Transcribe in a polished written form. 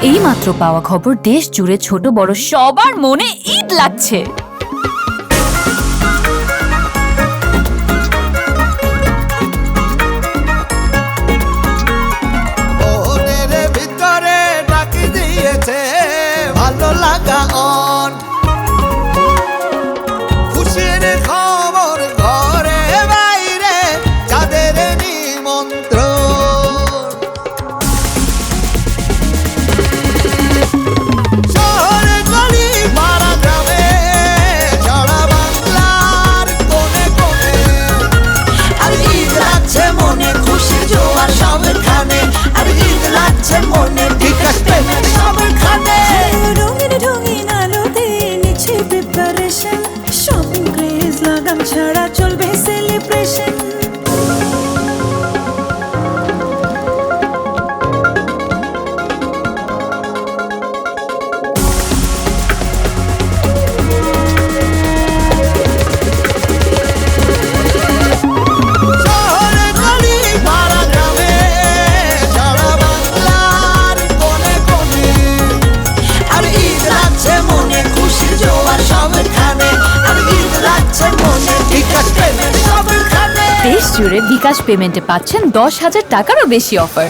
এইমাত্র পাওয়া খবর, দেশ জুড়ে ছোট বড় সবার মনে ঈদ লাগছে। ওদের ভিতরে ডাকি দিয়েছে ভালো লাগা অন, খুশির খবর ঘরে বাইরে যাদের নিমন্ত্রণ। শহরে গলি পাড়া গ্রামে সারা বাংলার কোণে কোণে আর ঈদ লাগছে মনে, খুশির জোয়ার সবখানে। আর ঈদ লাগছে মনে, বিকাশ পেমেন্ট সবখানে। রঙিন রঙিন আলোতে নিচ্ছে প্রিপারেশন, শপিং ক্রেজ লাগাম ছাড়া চলবে সেলিব্রেশন। শহরে গলি পাড়া গ্রামে সারা বাংলার কোণে কোণে আর ঈদ লাগছে মনে, খুশির জোয়ার সবখানে। আর ঈদ লাগছে মনে, বিকাশ পেমেন্ট সবখানে। দেশ জুড়ে বিকাশ পেমেন্টে পাচ্ছেন 10,000 টাকারও বেশি অফার।